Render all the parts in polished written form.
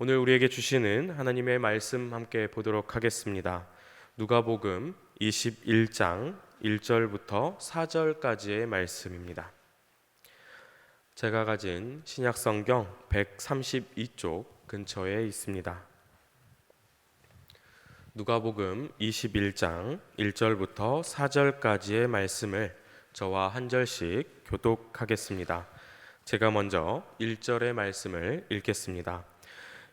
오늘 우리에게 주시는 하나님의 말씀 함께 보도록 하겠습니다. 누가복음 21장 1절부터 4절까지의 말씀입니다. 제가 가진 신약성경 132쪽 근처에 있습니다. 누가복음 21장 1절부터 4절까지의 말씀을 저와 한 절씩 교독하겠습니다. 제가 먼저 1절의 말씀을 읽겠습니다.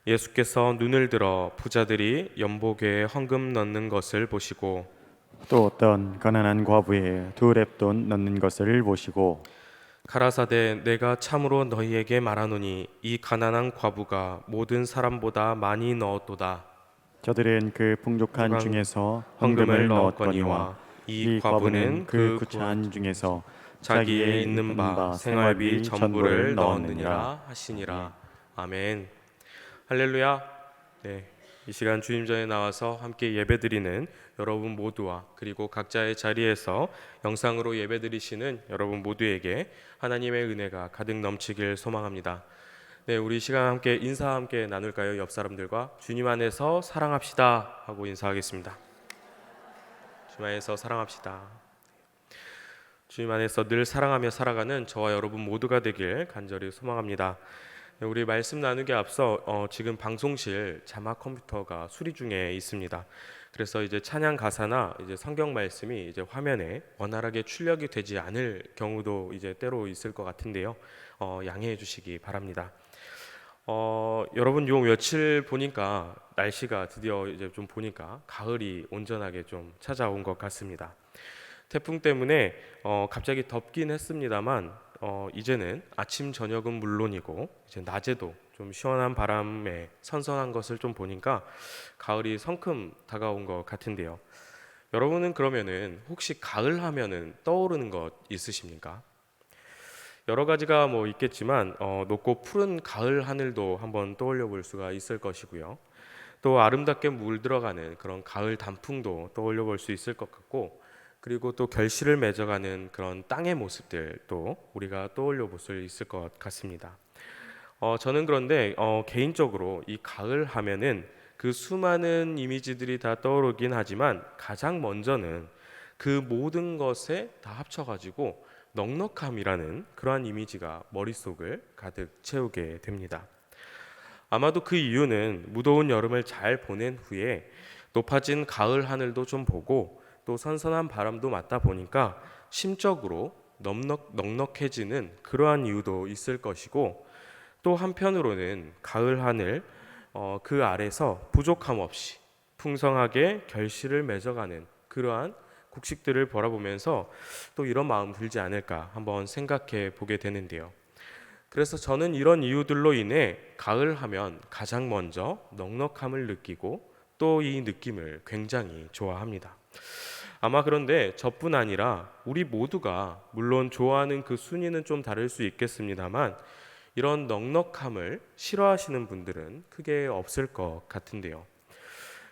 예수께서 눈을 들어 부자들이 연복에 헌금 넣는 것을 보시고 또 어떤 가난한 과부의 두 렙돈 넣는 것을 보시고 가라사대 내가 참으로 너희에게 말하노니 이 가난한 과부가 모든 사람보다 많이 넣었도다. 저들은 그 풍족한 풍족한 중에서 헌금을 헌금을 넣었거니와 넣었거니와 이 이 과부는 과부는 그 그 구차한 중에서 자기의 있는 바 생활비 전부를 넣었느니라 하시니라. 아멘. 할렐루야. 네, 이 시간 주님 전에 나와서 함께 예배드리는 여러분 모두와 그리고 각자의 자리에서 영상으로 예배드리시는 여러분 모두에게 하나님의 은혜가 가득 넘치길 소망합니다. 네, 우리 시간 함께 인사 함께 나눌까요? 옆 사람들과 주님 안에서 사랑합시다 하고 인사하겠습니다. 주님 안에서 사랑합시다. 주님 안에서 늘 사랑하며 살아가는 저와 여러분 모두가 되길 간절히 소망합니다. 우리 말씀 나누기 앞서 지금 방송실 자막 컴퓨터가 수리 중에 있습니다. 그래서 이제 찬양 가사나 이제 성경 말씀이 이제 화면에 원활하게 출력이 되지 않을 경우도 이제 때로 있을 것 같은데요. 양해해 주시기 바랍니다. 여러분 요 며칠 보니까 날씨가 드디어 이제 좀 보니까 가을이 온전하게 좀 찾아온 것 같습니다. 태풍 때문에 갑자기 덥긴 했습니다만 이제는 아침 저녁은 물론이고 이제 낮에도 좀 시원한 바람에 선선한 것을 좀 보니까 가을이 성큼 다가온 것 같은데요. 여러분은 그러면은 혹시 가을 하면은 떠오르는 것 있으십니까? 여러 가지가 뭐 있겠지만 높고 푸른 가을 하늘도 한번 떠올려 볼 수가 있을 것이고요. 또 아름답게 물들어가는 그런 가을 단풍도 떠올려 볼 수 있을 것 같고, 그리고 또 결실을 맺어가는 그런 땅의 모습들도 우리가 떠올려 볼 수 있을 것 같습니다. 저는 그런데 개인적으로 이 가을 하면은 그 수많은 이미지들이 다 떠오르긴 하지만 가장 먼저는 그 모든 것에 다 합쳐가지고 넉넉함이라는 그러한 이미지가 머릿속을 가득 채우게 됩니다. 아마도 그 이유는 무더운 여름을 잘 보낸 후에 높아진 가을 하늘도 좀 보고 또 선선한 바람도 맞다 보니까 심적으로 넉넉해지는 그러한 이유도 있을 것이고, 또 한편으로는 가을 하늘 그 아래서 부족함 없이 풍성하게 결실을 맺어가는 그러한 곡식들을 바라보면서 또 이런 마음 들지 않을까 한번 생각해 보게 되는데요. 그래서 저는 이런 이유들로 인해 가을 하면 가장 먼저 넉넉함을 느끼고 또 이 느낌을 굉장히 좋아합니다. 아마 그런데 저뿐 아니라 우리 모두가 물론 좋아하는 그 순위는 좀 다를 수 있겠습니다만 이런 넉넉함을 싫어하시는 분들은 크게 없을 것 같은데요.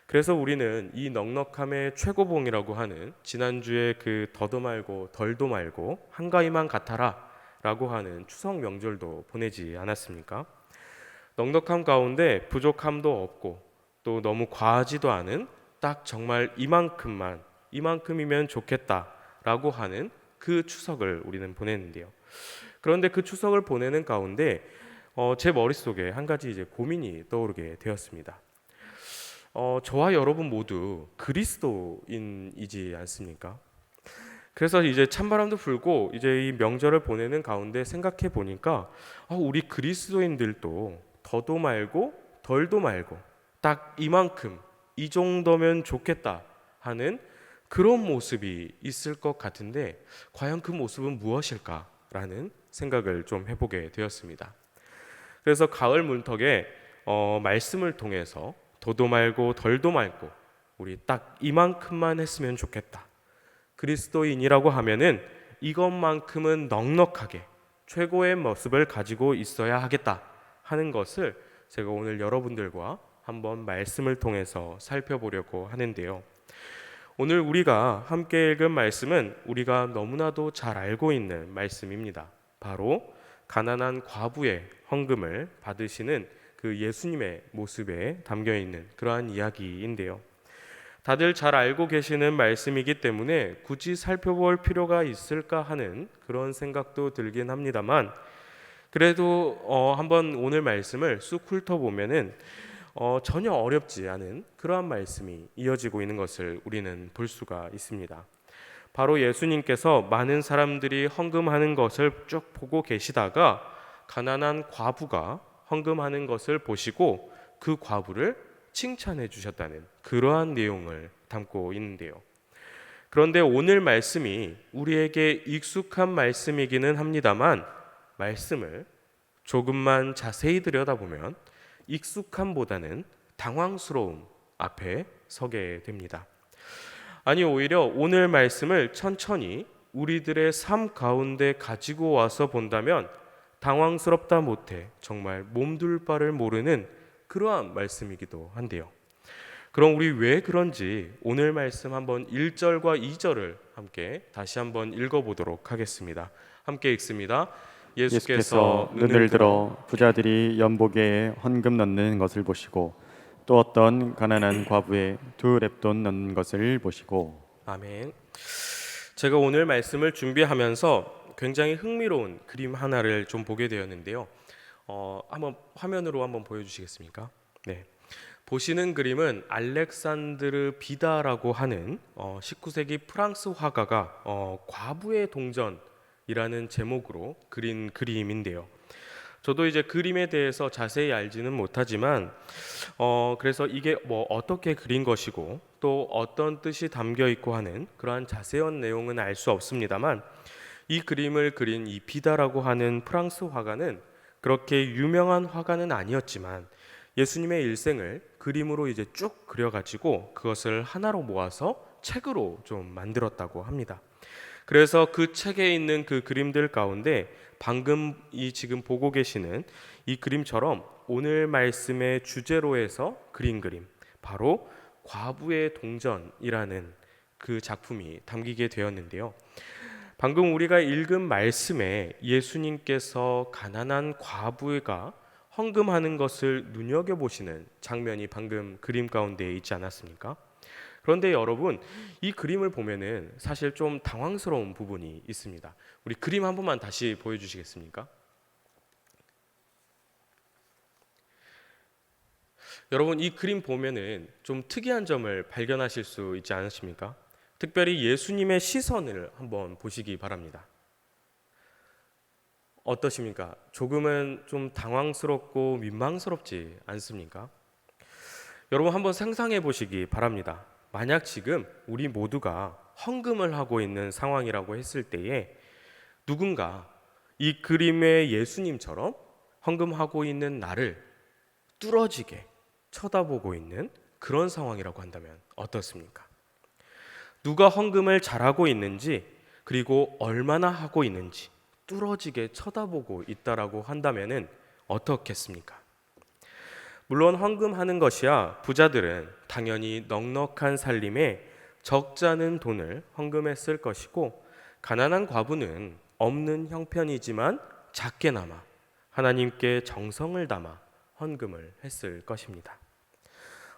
그래서 우리는 이 넉넉함의 최고봉이라고 하는 지난주에 그 더도 말고 덜도 말고 한가위만 같아라 라고 하는 추석 명절도 보내지 않았습니까? 넉넉함 가운데 부족함도 없고 또 너무 과하지도 않은 딱 정말 이만큼이면 좋겠다라고 하는 그 추석을 우리는 보냈는데요. 그런데 그 추석을 보내는 가운데 제 머릿속에 한 가지 이제 고민이 떠오르게 되었습니다. 저와 여러분 모두 그리스도인이지 않습니까? 그래서 이제 찬바람도 불고 이제 이 명절을 보내는 가운데 생각해 보니까 우리 그리스도인들도 더도 말고 덜도 말고 딱 이만큼 이 정도면 좋겠다 하는 그런 모습이 있을 것 같은데 과연 그 모습은 무엇일까라는 생각을 좀 해보게 되었습니다. 그래서 가을 문턱에 말씀을 통해서 더도 말고 덜도 말고 우리 딱 이만큼만 했으면 좋겠다. 그리스도인이라고 하면은 이것만큼은 넉넉하게 최고의 모습을 가지고 있어야 하겠다 하는 것을 제가 오늘 여러분들과 한번 말씀을 통해서 살펴보려고 하는데요. 오늘 우리가 함께 읽은 말씀은 우리가 너무나도 잘 알고 있는 말씀입니다. 바로 가난한 과부의 헌금을 받으시는 그 예수님의 모습에 담겨 있는 그러한 이야기인데요. 다들 잘 알고 계시는 말씀이기 때문에 굳이 살펴볼 필요가 있을까 하는 그런 생각도 들긴 합니다만, 그래도 한번 오늘 말씀을 쑥 훑어보면은 전혀 어렵지 않은 그러한 말씀이 이어지고 있는 것을 우리는 볼 수가 있습니다. 바로 예수님께서 많은 사람들이 헌금하는 것을 쭉 보고 계시다가 가난한 과부가 헌금하는 것을 보시고 그 과부를 칭찬해 주셨다는 그러한 내용을 담고 있는데요. 그런데 오늘 말씀이 우리에게 익숙한 말씀이기는 합니다만, 말씀을 조금만 자세히 들여다보면 익숙함보다는 당황스러움 앞에 서게 됩니다. 아니, 오히려 오늘 말씀을 천천히 우리들의 삶 가운데 가지고 와서 본다면 당황스럽다 못해 정말 몸둘 바를 모르는 그러한 말씀이기도 한데요. 그럼 우리 왜 그런지 오늘 말씀 한번 1절과 2절을 함께 다시 한번 읽어보도록 하겠습니다. 함께 읽습니다. 예수께서 눈을 들어 부자들이 연복에 헌금 넣는 것을 보시고 또 어떤 가난한 과부의 2렙돈 넣는 것을 보시고. 아멘. 제가 오늘 말씀을 준비하면서 굉장히 흥미로운 그림 하나를 좀 보게 되었는데요. 한번 화면으로 한번 보여주시겠습니까? 네. 보시는 그림은 알렉산드르 비다라고 하는 19세기 프랑스 화가가 과부의 동전이라는 제목으로 그린 그림인데요. 저도 이제 그림에 대해서 자세히 알지는 못하지만 그래서 이게 뭐 어떻게 그린 것이고 또 어떤 뜻이 담겨 있고 하는 그러한 자세한 내용은 알 수 없습니다만, 이 그림을 그린 이 비다라고 하는 프랑스 화가는 그렇게 유명한 화가는 아니었지만 예수님의 일생을 그림으로 이제 쭉 그려가지고 그것을 하나로 모아서 책으로 좀 만들었다고 합니다. 그래서 그 책에 있는 그 그림들 가운데 방금 이 지금 보고 계시는 이 그림처럼 오늘 말씀의 주제로 해서 그린 그림, 바로 과부의 동전이라는 그 작품이 담기게 되었는데요. 방금 우리가 읽은 말씀에 예수님께서 가난한 과부가 헌금하는 것을 눈여겨보시는 장면이 방금 그림 가운데 있지 않았습니까? 그런데 여러분, 이 그림을 보면은 사실 좀 당황스러운 부분이 있습니다. 우리 그림 한 번만 다시 보여주시겠습니까? 여러분, 이 그림 보면은 좀 특이한 점을 발견하실 수 있지 않으십니까? 특별히 예수님의 시선을 한번 보시기 바랍니다. 어떠십니까? 조금은 좀 당황스럽고 민망스럽지 않습니까? 여러분, 한번 상상해 보시기 바랍니다. 만약 지금 우리 모두가 헌금을 하고 있는 상황이라고 했을 때에 누군가 이 그림의 예수님처럼 헌금하고 있는 나를 뚫어지게 쳐다보고 있는 그런 상황이라고 한다면 어떻습니까? 누가 헌금을 잘하고 있는지, 그리고 얼마나 하고 있는지 뚫어지게 쳐다보고 있다라고 한다면은 어떻겠습니까? 물론 헌금하는 것이야 부자들은 당연히 넉넉한 살림에 적잖은 돈을 헌금했을 것이고, 가난한 과부는 없는 형편이지만 작게나마 하나님께 정성을 담아 헌금을 했을 것입니다.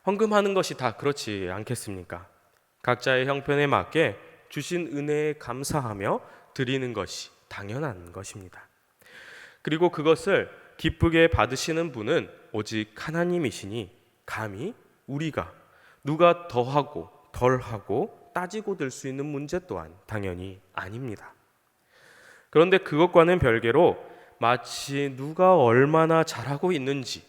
헌금하는 것이 다 그렇지 않겠습니까? 각자의 형편에 맞게 주신 은혜에 감사하며 드리는 것이 당연한 것입니다. 그리고 그것을 기쁘게 받으시는 분은 오직 하나님이시니 감히 우리가 누가 더하고 덜하고 따지고 들 수 있는 문제 또한 당연히 아닙니다. 그런데 그것과는 별개로 마치 누가 얼마나 잘하고 있는지,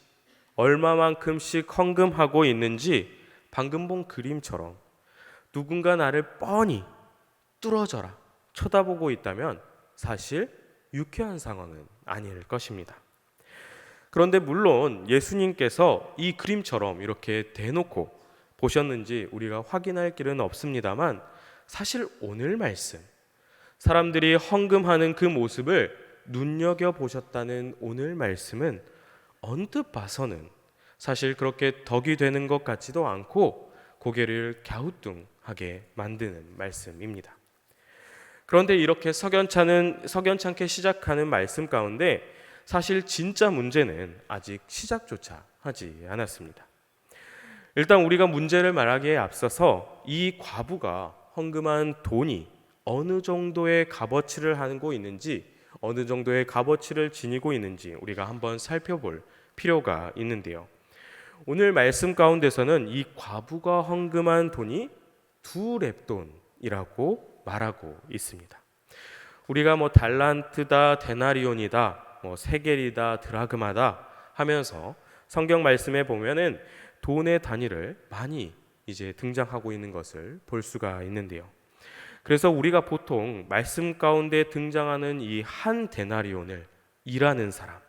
얼마만큼씩 헌금하고 있는지 방금 본 그림처럼 누군가 나를 뻔히 뚫어져라 쳐다보고 있다면 사실 유쾌한 상황은 아닐 것입니다. 그런데 물론 예수님께서 이 그림처럼 이렇게 대놓고 보셨는지 우리가 확인할 길은 없습니다만, 사실 오늘 말씀, 사람들이 헌금하는 그 모습을 눈여겨보셨다는 오늘 말씀은 언뜻 봐서는 사실 그렇게 덕이 되는 것 같지도 않고 고개를 갸우뚱하게 만드는 말씀입니다. 그런데 이렇게 석연찮게 시작하는 말씀 가운데 사실 진짜 문제는 아직 시작조차 하지 않았습니다. 일단 우리가 문제를 말하기에 앞서서 이 과부가 헌금한 돈이 어느 정도의 값어치를 하고 있는지, 어느 정도의 값어치를 지니고 있는지 우리가 한번 살펴볼 필요가 있는데요. 오늘 말씀 가운데서는 이 과부가 헌금한 돈이 2렙돈이라고 말하고 있습니다. 우리가 달란트다, 데나리온이다, 세겔이다, 드라그마다 하면서 성경 말씀에 보면은 돈의 단위를 많이 이제 등장하고 있는 것을 볼 수가 있는데요. 그래서 우리가 보통 말씀 가운데 등장하는 이 한 데나리온을 일하는 사람,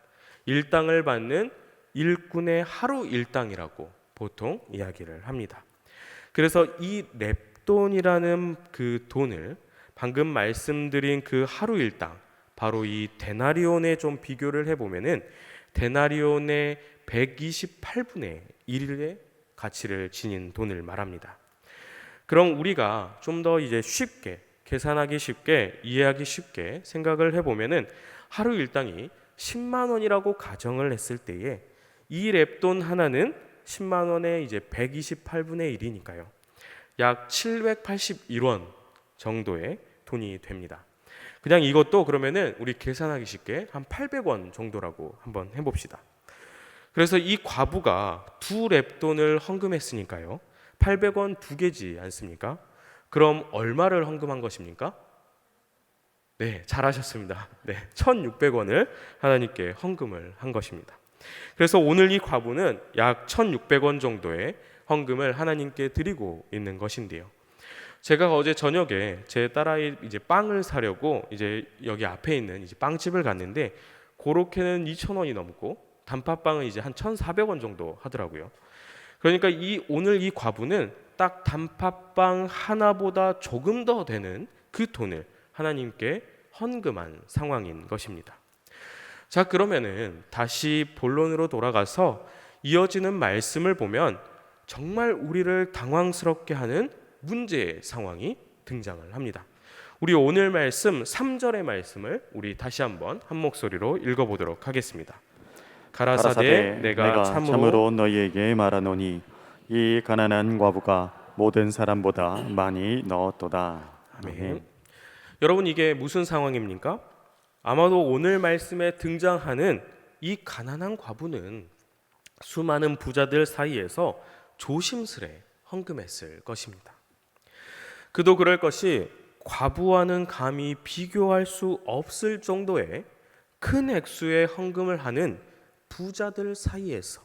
일당을 받는 일꾼의 하루 일당이라고 보통 이야기를 합니다. 그래서 이 렙돈이라는 그 돈을 방금 말씀드린 그 하루 일당, 바로 이 데나리온에 좀 비교를 해보면은 데나리온의 128분의 1의 가치를 지닌 돈을 말합니다. 그럼 우리가 좀 더 이제 쉽게 계산하기 쉽게 이해하기 쉽게 생각을 해보면은 하루 일당이 10만 원이라고 가정을 했을 때에 이 렙돈 하나는 10만 원의 이제 128분의 1이니까요. 약 781원 정도의 돈이 됩니다. 그냥 이것도 그러면은 우리 계산하기 쉽게 한 800원 정도라고 한번 해봅시다. 그래서 이 과부가 2렙돈을 헌금했으니까요. 800원 2개지 않습니까? 그럼 얼마를 헌금한 것입니까? 네, 잘하셨습니다. 네, 1,600원을 하나님께 헌금을 한 것입니다. 그래서 오늘 이 과부는 약 1,600원 정도의 헌금을 하나님께 드리고 있는 것인데요. 제가 어제 저녁에 제 딸아이 이제 빵을 사려고 이제 여기 앞에 있는 이제 빵집을 갔는데 그렇게는 2,000원이 넘고 단팥빵은 이제 한 1,400원 정도 하더라고요. 그러니까 오늘 이 과부는 딱 단팥빵 하나보다 조금 더 되는 그 돈을 하나님께 헌금한 상황인 것입니다. 자, 그러면은 다시 본론으로 돌아가서 이어지는 말씀을 보면 정말 우리를 당황스럽게 하는 문제의 상황이 등장을 합니다. 우리 오늘 말씀 3절의 말씀을 우리 다시 한번 한 목소리로 읽어보도록 하겠습니다. 가라사대 내가 참으로 너희에게 말하노니 이 가난한 과부가 모든 사람보다 많이 넣었도다. 아멘. 여러분, 이게 무슨 상황입니까? 아마도 오늘 말씀에 등장하는 이 가난한 과부는 수많은 부자들 사이에서 조심스레 헌금했을 것입니다. 그도 그럴 것이 과부와는 감히 비교할 수 없을 정도의 큰 액수의 헌금을 하는 부자들 사이에서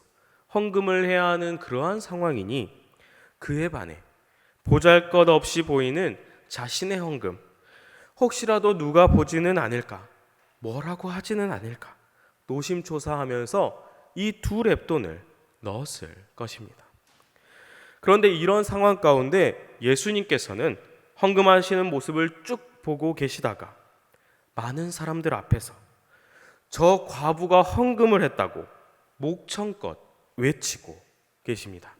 헌금을 해야 하는 그러한 상황이니 그에 반해 보잘것없이 보이는 자신의 헌금, 혹시라도 누가 보지는 않을까, 뭐라고 하지는 않을까 노심초사하면서 이 2렙돈을 넣었을 것입니다. 그런데 이런 상황 가운데 예수님께서는 헌금하시는 모습을 쭉 보고 계시다가 많은 사람들 앞에서 저 과부가 헌금을 했다고 목청껏 외치고 계십니다.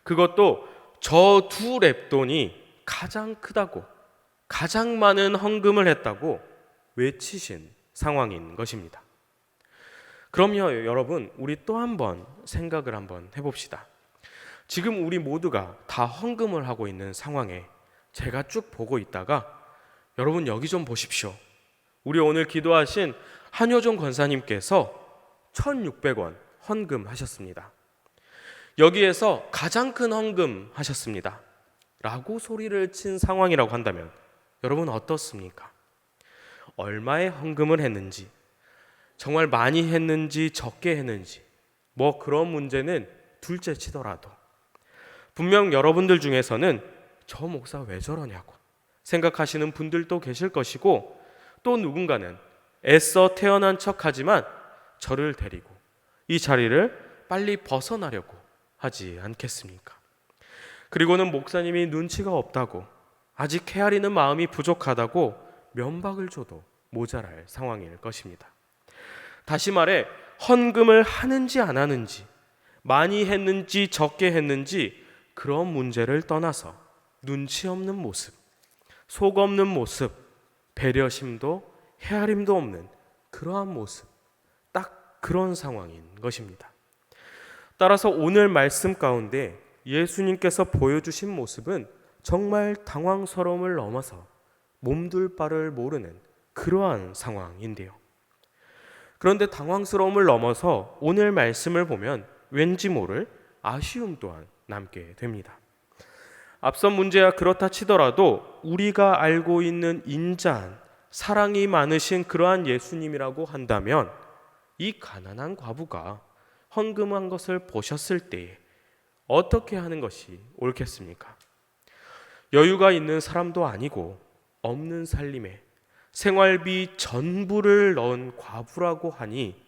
그것도 저 2렙돈이 가장 크다고, 가장 많은 헌금을 했다고 외치신 상황인 것입니다. 그럼요, 여러분, 우리 또 한번 생각을 한번 해봅시다. 지금 우리 모두가 다 헌금을 하고 있는 상황에 제가 쭉 보고 있다가 여러분 여기 좀 보십시오. 우리 오늘 기도하신 한효종 권사님께서 1,600원 헌금하셨습니다. 여기에서 가장 큰 헌금하셨습니다 라고 소리를 친 상황이라고 한다면 여러분 어떻습니까? 얼마의 헌금을 했는지, 정말 많이 했는지 적게 했는지 뭐 그런 문제는 둘째 치더라도 분명 여러분들 중에서는 저 목사 왜 저러냐고 생각하시는 분들도 계실 것이고, 또 누군가는 애써 태어난 척하지만 저를 데리고 이 자리를 빨리 벗어나려고 하지 않겠습니까? 그리고는 목사님이 눈치가 없다고, 아직 헤아리는 마음이 부족하다고 면박을 줘도 모자랄 상황일 것입니다. 다시 말해 헌금을 하는지 안 하는지, 많이 했는지 적게 했는지 그런 문제를 떠나서 눈치 없는 모습, 속 없는 모습, 배려심도 헤아림도 없는 그러한 모습, 그런 상황인 것입니다. 따라서 오늘 말씀 가운데 예수님께서 보여주신 모습은 정말 당황스러움을 넘어서 몸둘 바를 모르는 그러한 상황인데요. 그런데 당황스러움을 넘어서 오늘 말씀을 보면 왠지 모를 아쉬움 또한 남게 됩니다. 앞선 문제야 그렇다 치더라도 우리가 알고 있는 인자한 사랑이 많으신 그러한 예수님이라고 한다면 이 가난한 과부가 헌금한 것을 보셨을 때에 어떻게 하는 것이 옳겠습니까? 여유가 있는 사람도 아니고 없는 살림에 생활비 전부를 넣은 과부라고 하니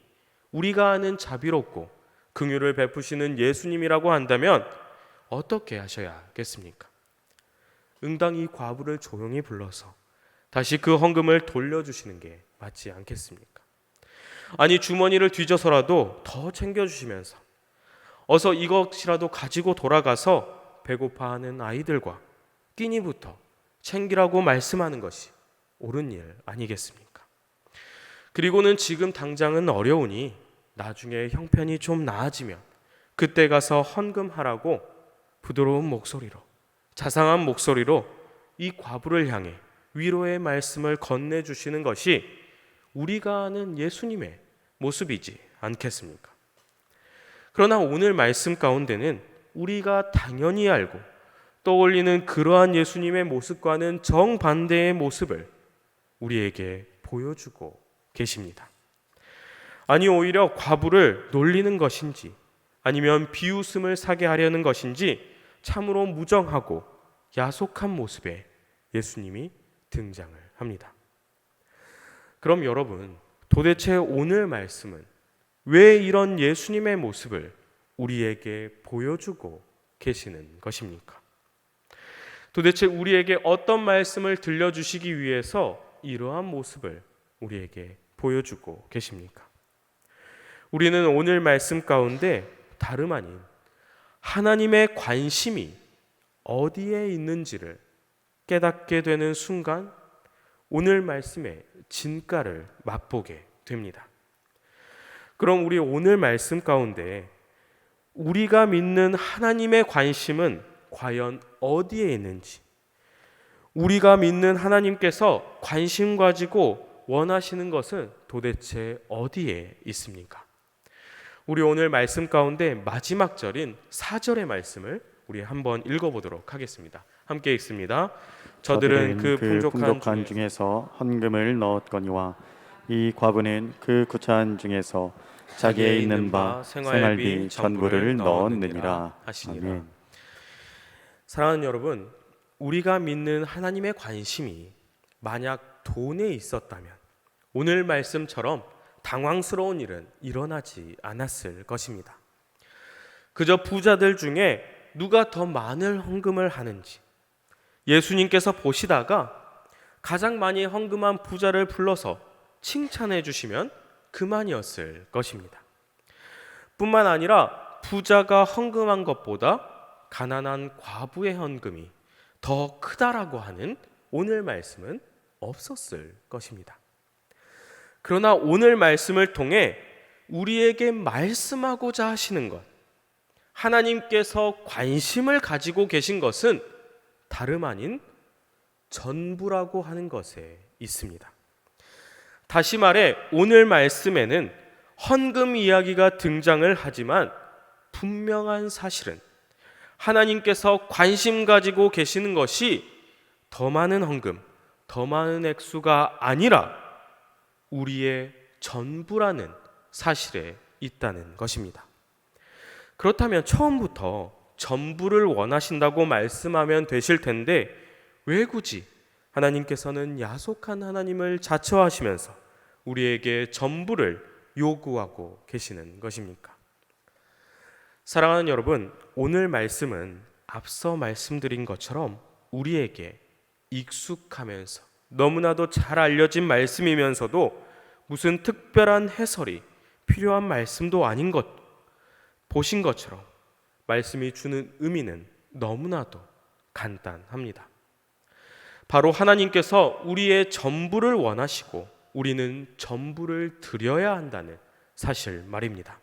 우리가 아는 자비롭고 긍휼을 베푸시는 예수님이라고 한다면 어떻게 하셔야겠습니까? 응당이 과부를 조용히 불러서 다시 그 헌금을 돌려주시는 게 맞지 않겠습니까? 아니 주머니를 뒤져서라도 더 챙겨주시면서 어서 이것이라도 가지고 돌아가서 배고파하는 아이들과 끼니부터 챙기라고 말씀하는 것이 옳은 일 아니겠습니까? 그리고는 지금 당장은 어려우니 나중에 형편이 좀 나아지면 그때 가서 헌금하라고 부드러운 목소리로 자상한 목소리로 이 과부를 향해 위로의 말씀을 건네주시는 것이 우리가 아는 예수님의 모습이지 않겠습니까? 그러나 오늘 말씀 가운데는 우리가 당연히 알고 떠올리는 그러한 예수님의 모습과는 정반대의 모습을 우리에게 보여주고 계십니다. 아니 오히려 과부를 놀리는 것인지 아니면 비웃음을 사게 하려는 것인지 참으로 무정하고 야속한 모습의 예수님이 등장을 합니다. 그럼 여러분, 도대체 오늘 말씀은 왜 이런 예수님의 모습을 우리에게 보여주고 계시는 것입니까? 도대체 우리에게 어떤 말씀을 들려주시기 위해서 이러한 모습을 우리에게 보여주고 계십니까? 우리는 오늘 말씀 가운데 다름 아닌 하나님의 관심이 어디에 있는지를 깨닫게 되는 순간 오늘 말씀의 진가를 맛보게 됩니다. 그럼 우리 오늘 말씀 가운데 우리가 믿는 하나님의 관심은 과연 어디에 있는지, 우리가 믿는 하나님께서 관심 가지고 원하시는 것은 도대체 어디에 있습니까? 우리 오늘 말씀 가운데 마지막 절인 4절의 말씀을 우리 한번 읽어보도록 하겠습니다. 함께 읽습니다. 저들은 그 풍족한 중에서 헌금을 넣었거니와 이 과부는 그 구찬 중에서 자기의 있는 바 생활비 전부를 넣었느니라 하시니라. 아멘. 사랑하는 여러분, 우리가 믿는 하나님의 관심이 만약 돈에 있었다면 오늘 말씀처럼 당황스러운 일은 일어나지 않았을 것입니다. 그저 부자들 중에 누가 더 많은 헌금을 하는지 예수님께서 보시다가 가장 많이 헌금한 부자를 불러서 칭찬해 주시면 그만이었을 것입니다. 뿐만 아니라 부자가 헌금한 것보다 가난한 과부의 헌금이 더 크다라고 하는 오늘 말씀은 없었을 것입니다. 그러나 오늘 말씀을 통해 우리에게 말씀하고자 하시는 것, 하나님께서 관심을 가지고 계신 것은 다름 아닌 전부라고 하는 것에 있습니다. 다시 말해 오늘 말씀에는 헌금 이야기가 등장을 하지만 분명한 사실은 하나님께서 관심 가지고 계시는 것이 더 많은 헌금, 더 많은 액수가 아니라 우리의 전부라는 사실에 있다는 것입니다. 그렇다면 처음부터 전부를 원하신다고 말씀하면 되실 텐데 왜 굳이 하나님께서는 야속한 하나님을 자처하시면서 우리에게 전부를 요구하고 계시는 것입니까? 사랑하는 여러분, 오늘 말씀은 앞서 말씀드린 것처럼 우리에게 익숙하면서 너무나도 잘 알려진 말씀이면서도 무슨 특별한 해설이 필요한 말씀도 아닌 것 보신 것처럼 말씀이 주는 의미는 너무나도 간단합니다. 바로 하나님께서 우리의 전부를 원하시고 우리는 전부를 드려야 한다는 사실 말입니다.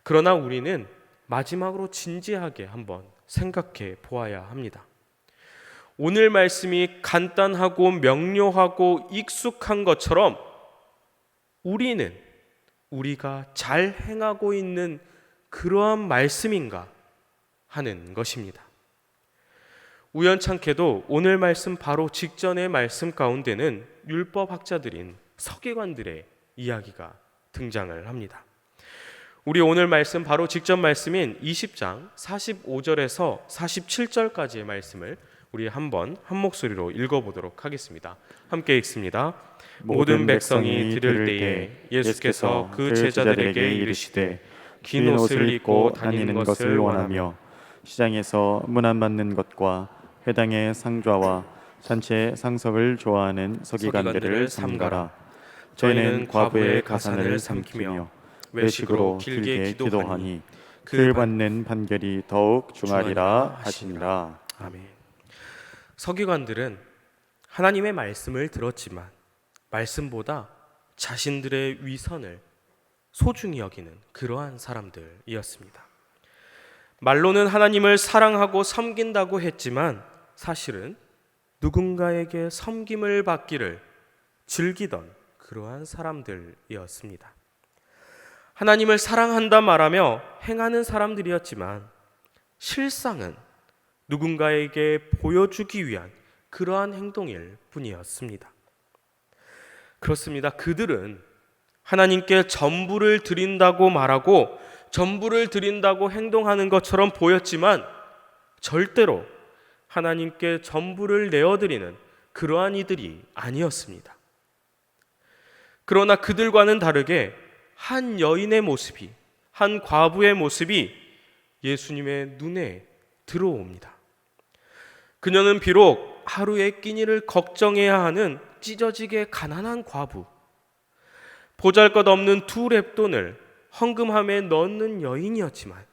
그러나 우리는 마지막으로 진지하게 한번 생각해 보아야 합니다. 오늘 말씀이 간단하고 명료하고 익숙한 것처럼 우리는 우리가 잘 행하고 있는 그러한 말씀인가 하는 것입니다. 우연찮게도 오늘 말씀 바로 직전의 말씀 가운데는 율법학자들인 서기관들의 이야기가 등장을 합니다. 우리 오늘 말씀 바로 직전 말씀인 20장 45절에서 47절까지의 말씀을 우리 한번 한 목소리로 읽어보도록 하겠습니다. 함께 읽습니다. 모든 백성이 들을 때에 예수께서 그 제자들에게 이르시되 긴 옷을 입고 다니는 것을 원하며 시장에서 문안 받는 것과 회당의 상좌와 잔치의 상석을 좋아하는 서기관들을 삼가라. 저희는 과부의 가산을 삼키며 외식으로 길게 기도하니 그를 받는 판결이 더욱 중하리라 하시니라. 아멘. 서기관들은 하나님의 말씀을 들었지만 말씀보다 자신들의 위선을 소중히 여기는 그러한 사람들이었습니다. 말로는 하나님을 사랑하고 섬긴다고 했지만 사실은 누군가에게 섬김을 받기를 즐기던 그러한 사람들이었습니다. 하나님을 사랑한다 말하며 행하는 사람들이었지만 실상은 누군가에게 보여주기 위한 그러한 행동일 뿐이었습니다. 그렇습니다. 그들은 하나님께 전부를 드린다고 말하고 전부를 드린다고 행동하는 것처럼 보였지만 절대로 하나님께 전부를 내어드리는 그러한 이들이 아니었습니다. 그러나 그들과는 다르게 한 여인의 모습이, 한 과부의 모습이 예수님의 눈에 들어옵니다. 그녀는 비록 하루의 끼니를 걱정해야 하는 찢어지게 가난한 과부, 보잘것없는 두 렙돈을 헌금함에 넣는 여인이었지만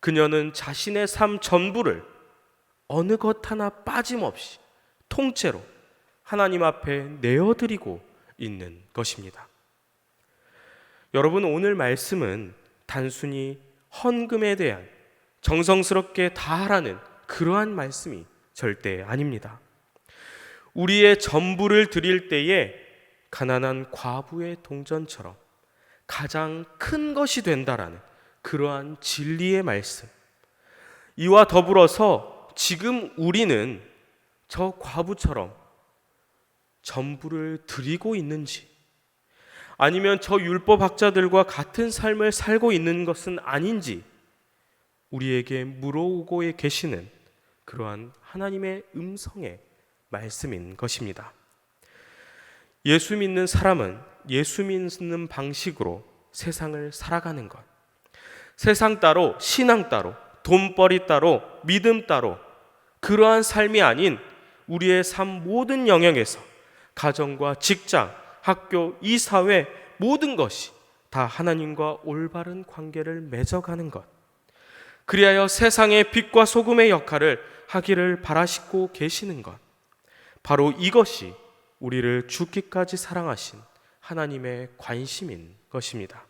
그녀는 자신의 삶 전부를 어느 것 하나 빠짐없이 통째로 하나님 앞에 내어드리고 있는 것입니다. 여러분, 오늘 말씀은 단순히 헌금에 대한 정성스럽게 다 하라는 그러한 말씀이 절대 아닙니다. 우리의 전부를 드릴 때에 가난한 과부의 동전처럼 가장 큰 것이 된다라는 그러한 진리의 말씀, 이와 더불어서 지금 우리는 저 과부처럼 전부를 드리고 있는지, 아니면 저 율법학자들과 같은 삶을 살고 있는 것은 아닌지 우리에게 물어오고 계시는 그러한 하나님의 음성의 말씀인 것입니다. 예수 믿는 사람은 예수 믿는 방식으로 세상을 살아가는 것, 세상 따로, 신앙 따로, 돈벌이 따로, 믿음 따로, 그러한 삶이 아닌 우리의 삶 모든 영역에서 가정과 직장, 학교, 이 사회 모든 것이 다 하나님과 올바른 관계를 맺어가는 것, 그리하여 세상의 빛과 소금의 역할을 하기를 바라시고 계시는 것, 바로 이것이 우리를 죽기까지 사랑하신 하나님의 관심인 것입니다.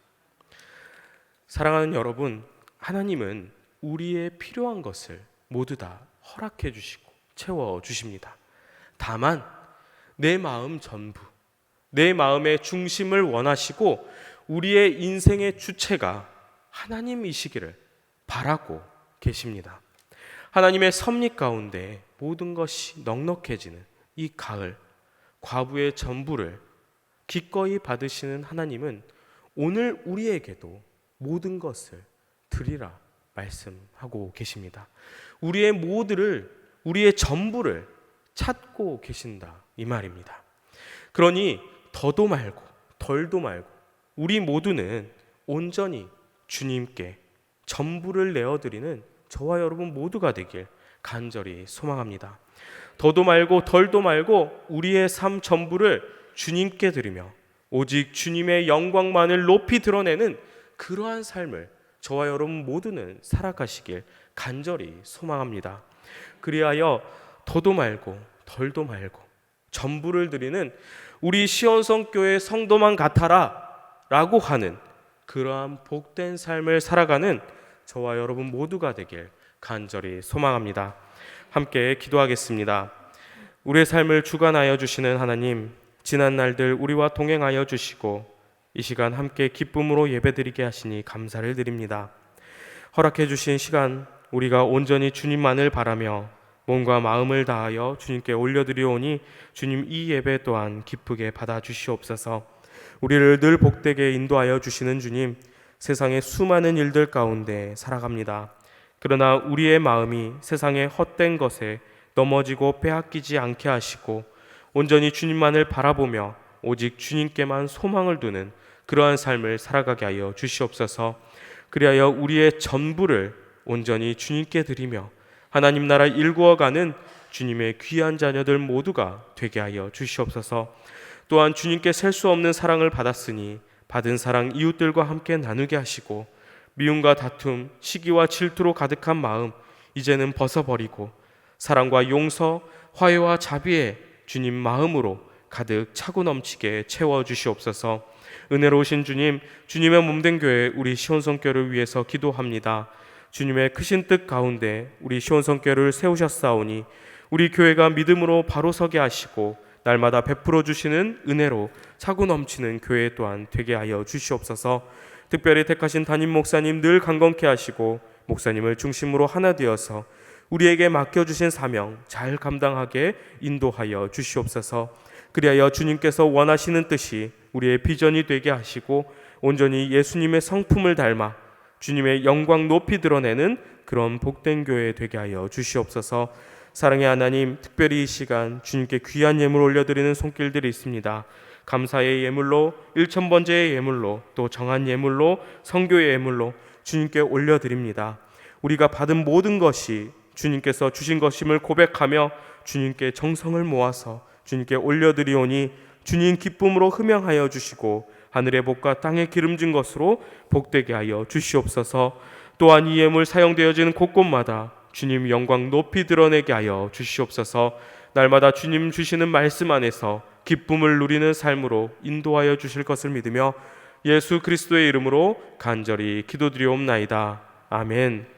사랑하는 여러분, 하나님은 우리의 필요한 것을 모두 다 허락해 주시고 채워 주십니다. 다만 내 마음 전부, 내 마음의 중심을 원하시고 우리의 인생의 주체가 하나님이시기를 바라고 계십니다. 하나님의 섭리 가운데 모든 것이 넉넉해지는 이 가을, 과부의 전부를 기꺼이 받으시는 하나님은 오늘 우리에게도 모든 것을 드리라 말씀하고 계십니다. 우리의 모두를, 우리의 전부를 찾고 계신다, 이 말입니다. 그러니 더도 말고 덜도 말고 우리 모두는 온전히 주님께 전부를 내어드리는 저와 여러분 모두가 되길 간절히 소망합니다. 더도 말고 덜도 말고 우리의 삶 전부를 주님께 드리며 오직 주님의 영광만을 높이 드러내는 그러한 삶을 저와 여러분 모두는 살아가시길 간절히 소망합니다. 그리하여 더도 말고 덜도 말고 전부를 드리는 우리 시온성교회 성도만 같아라, 라고 하는 그러한 복된 삶을 살아가는 저와 여러분 모두가 되길 간절히 소망합니다. 함께 기도하겠습니다. 우리의 삶을 주관하여 주시는 하나님, 지난 날들 우리와 동행하여 주시고 이 시간 함께 기쁨으로 예배드리게 하시니 감사를 드립니다. 허락해 주신 시간 우리가 온전히 주님만을 바라며 몸과 마음을 다하여 주님께 올려드리오니 주님 이 예배 또한 기쁘게 받아주시옵소서. 우리를 늘 복되게 인도하여 주시는 주님, 세상의 수많은 일들 가운데 살아갑니다. 그러나 우리의 마음이 세상의 헛된 것에 넘어지고 빼앗기지 않게 하시고 온전히 주님만을 바라보며 오직 주님께만 소망을 두는 그러한 삶을 살아가게 하여 주시옵소서. 그리하여 우리의 전부를 온전히 주님께 드리며 하나님 나라 일구어가는 주님의 귀한 자녀들 모두가 되게 하여 주시옵소서. 또한 주님께 셀 수 없는 사랑을 받았으니 받은 사랑 이웃들과 함께 나누게 하시고 미움과 다툼, 시기와 질투로 가득한 마음 이제는 벗어버리고 사랑과 용서, 화해와 자비에 주님 마음으로 가득 차고 넘치게 채워주시옵소서. 은혜로우신 주님, 주님의 몸된 교회 우리 시온성교를 위해서 기도합니다. 주님의 크신 뜻 가운데 우리 시온성교를 세우셨사오니 우리 교회가 믿음으로 바로 서게 하시고 날마다 베풀어 주시는 은혜로 차고 넘치는 교회 또한 되게 하여 주시옵소서. 특별히 택하신 담임 목사님 늘 강건케 하시고 목사님을 중심으로 하나 되어서 우리에게 맡겨주신 사명 잘 감당하게 인도하여 주시옵소서. 그리하여 주님께서 원하시는 뜻이 우리의 비전이 되게 하시고 온전히 예수님의 성품을 닮아 주님의 영광 높이 드러내는 그런 복된 교회 되게 하여 주시옵소서. 사랑의 하나님, 특별히 이 시간 주님께 귀한 예물 올려드리는 손길들이 있습니다. 감사의 예물로, 1000번째의 예물로, 또 정한 예물로, 성교의 예물로 주님께 올려드립니다. 우리가 받은 모든 것이 주님께서 주신 것임을 고백하며 주님께 정성을 모아서 주님께 올려드리오니 주님 기쁨으로 흠양하여 주시고 하늘의 복과 땅의 기름진 것으로 복되게 하여 주시옵소서. 또한 이 예물 사용되어지는 곳곳마다 주님 영광 높이 드러내게 하여 주시옵소서. 날마다 주님 주시는 말씀 안에서 기쁨을 누리는 삶으로 인도하여 주실 것을 믿으며 예수 그리스도의 이름으로 간절히 기도드리옵나이다. 아멘.